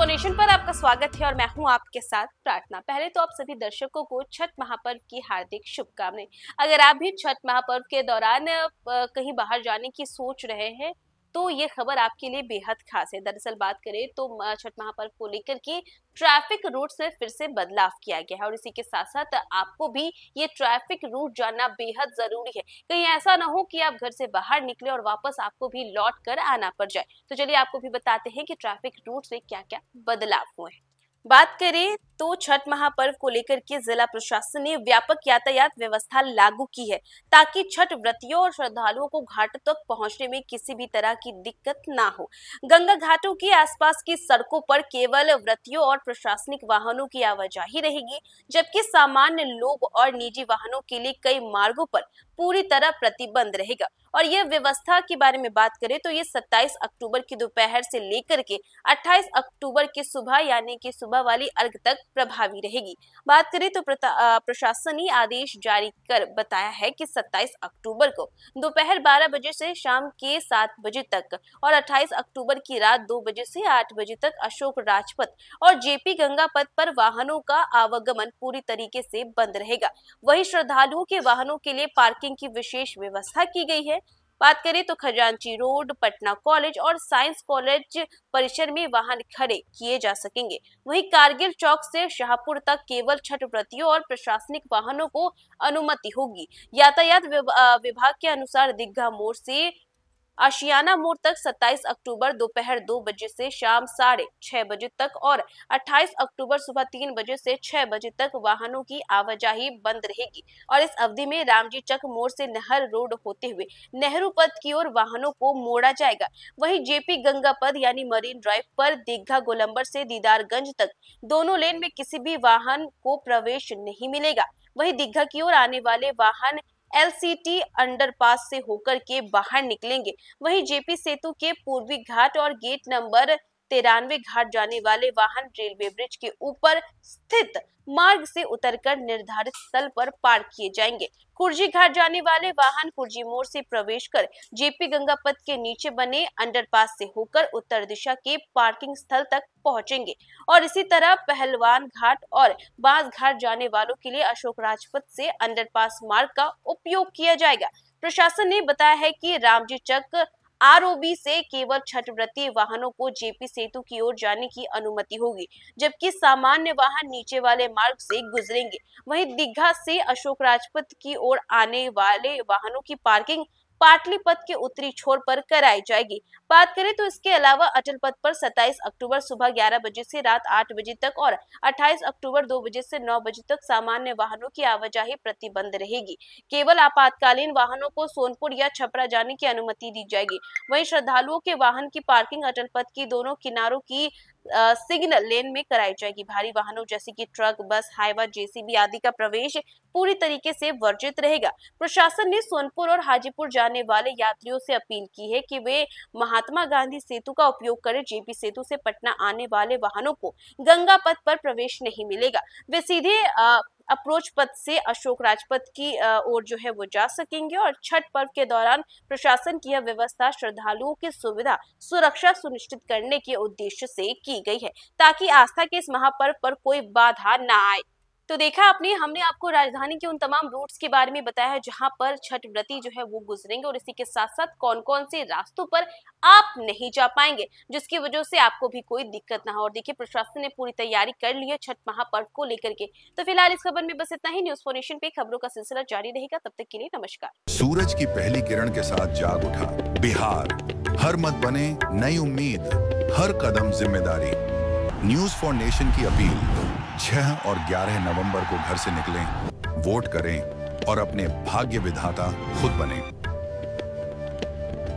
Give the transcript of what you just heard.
Nation पर आपका स्वागत है और मैं हूं आपके साथ प्रार्थना। पहले तो आप सभी दर्शकों को छठ महापर्व की हार्दिक शुभकामनाएं। अगर आप भी छठ महापर्व के दौरान कहीं बाहर जाने की सोच रहे हैं तो ये खबर आपके लिए बेहद खास है। दरअसल बात करें तो छठ महापर्व को लेकर के ट्रैफिक रूट में फिर से बदलाव किया गया है और इसी के साथ साथ आपको भी ये ट्रैफिक रूट जानना बेहद जरूरी है। कहीं ऐसा ना हो कि आप घर से बाहर निकले और वापस आपको भी लौट कर आना पड़ जाए। तो चलिए आपको भी बताते हैं कि ट्रैफिक रूट से क्या क्या बदलाव हुए हैं। बात करें तो छठ महापर्व को लेकर के जिला प्रशासन ने व्यापक यातायात व्यवस्था लागू की है ताकि छठ व्रतियों और श्रद्धालुओं को घाटों तक पहुंचने में किसी भी तरह की दिक्कत ना हो। गंगा घाटों के आसपास की सड़कों पर केवल व्रतियों और प्रशासनिक वाहनों की आवाजाही रहेगी, जबकि सामान्य लोग और निजी वाहनों के लिए कई मार्गों पर पूरी तरह प्रतिबंध रहेगा। और यह व्यवस्था के बारे में बात करें तो ये 27 अक्टूबर की दोपहर से लेकर के 28 अक्टूबर की सुबह यानी कि सुबह वाली अर्घ तक प्रभावी रहेगी। बात करें तो प्रशासन ने आदेश जारी कर बताया है कि 27 अक्टूबर को दोपहर 12 बजे से शाम के 7 बजे तक और 28 अक्टूबर की रात 2 बजे से 8 बजे तक अशोक राजपथ और जेपी गंगा पथ पर वाहनों का आवागमन पूरी तरीके से बंद रहेगा। वहीं श्रद्धालुओं के वाहनों के लिए पार्किंग की विशेष व्यवस्था की गई है। बात करें तो खजांची रोड, पटना कॉलेज और साइंस कॉलेज परिसर में वाहन खड़े किए जा सकेंगे। वहीं कारगिल चौक से शाहपुर तक केवल छठ व्रतियों और प्रशासनिक वाहनों को अनुमति होगी। यातायात विभाग के अनुसार दीघा मोड़ से आशियाना मोड़ तक 27 अक्टूबर दोपहर 2 बजे से शाम 6:30 बजे तक और 28 अक्टूबर सुबह 3 बजे से 6 बजे तक वाहनों की आवाजाही बंद रहेगी। और इस अवधि में रामजी चक मोड़ से नहर रोड होते हुए नेहरू पथ की ओर वाहनों को मोड़ा जाएगा। वहीं जेपी गंगा पथ यानी मरीन ड्राइव पर दीघा गोलंबर से दीदारगंज तक दोनों लेन में किसी भी वाहन को प्रवेश नहीं मिलेगा। वहीं दीघा की ओर आने वाले वाहन एलसीटी अंडरपास से होकर के बाहर निकलेंगे। वहीं जेपी सेतु के पूर्वी घाट और गेट नंबर 93 घाट जाने वाले वाहन रेलवे ब्रिज के ऊपर स्थित मार्ग से उतरकर निर्धारित स्थल पर पार्क किए जाएंगे। कुर्जी घाट जाने वाले वाहन कुर्जी मोड़ से प्रवेश कर जेपी गंगा पथ के नीचे बने अंडरपास से होकर उत्तर दिशा के पार्किंग स्थल तक पहुंचेंगे। और इसी तरह पहलवान घाट और बांस घाट जाने वालों के लिए अशोक राजपथ से अंडरपास मार्ग का उपयोग किया जाएगा। प्रशासन ने बताया है कि रामजी चक आरओबी से केवल छठ व्रती वाहनों को जेपी सेतु की ओर जाने की अनुमति होगी, जबकि सामान्य वाहन नीचे वाले मार्ग से गुजरेंगे। वहीं दीघा से अशोक राजपथ की ओर आने वाले वाहनों की पार्किंग पाटली पथ के उत्तरी छोर पर कराई जाएगी। बात करें तो इसके अलावा अटल पथ पर 27 अक्टूबर सुबह 11 बजे से रात 8 बजे तक और 28 अक्टूबर 2 बजे से 9 बजे तक सामान्य वाहनों की आवाजाही प्रतिबंध रहेगी। केवल आपातकालीन वाहनों को सोनपुर या छपरा जाने की अनुमति दी जाएगी। वहीं श्रद्धालुओं के वाहन की पार्किंग अटल पथ की दोनों किनारों की सिग्नल लेन में कराई जाएगी। भारी वाहनों जैसे कि ट्रक, बस, हाईवा, जेसीबी आदि का प्रवेश पूरी तरीके से वर्जित रहेगा। प्रशासन ने सोनपुर और हाजीपुर जाने वाले यात्रियों से अपील की है कि वे महात्मा गांधी सेतु का उपयोग करें। जेपी सेतु से पटना आने वाले वाहनों को गंगा पथ पर प्रवेश नहीं मिलेगा। वे सीधे अप्रोच पथ से अशोक राजपथ की ओर जो है वो जा सकेंगे। और छठ पर्व के दौरान प्रशासन की यह व्यवस्था श्रद्धालुओं की सुविधा सुरक्षा सुनिश्चित करने के उद्देश्य से की गई है ताकि आस्था के इस महापर्व पर कोई बाधा ना आए। तो देखा आपने, हमने आपको राजधानी के उन तमाम रूट्स के बारे में बताया है जहां पर छठ व्रती जो है वो गुजरेंगे और इसी के साथ साथ कौन कौन से रास्तों पर आप नहीं जा पाएंगे जिसकी वजह से आपको भी कोई दिक्कत ना हो। और देखिए प्रशासन ने पूरी तैयारी कर ली है छठ महापर्व को लेकर के। तो फिलहाल इस खबर में बस इतना ही। न्यूज़ 4 नेशन पे खबरों का सिलसिला जारी रहेगा, तब तक के लिए नमस्कार। सूरज की पहली किरण के साथ जाग उठा बिहार, हर मत बने नई उम्मीद, हर कदम जिम्मेदारी। न्यूज़ 4 नेशन की अपील, 6 और 11 नवंबर को घर से निकलें, वोट करें और अपने भाग्य विधाता खुद बनें।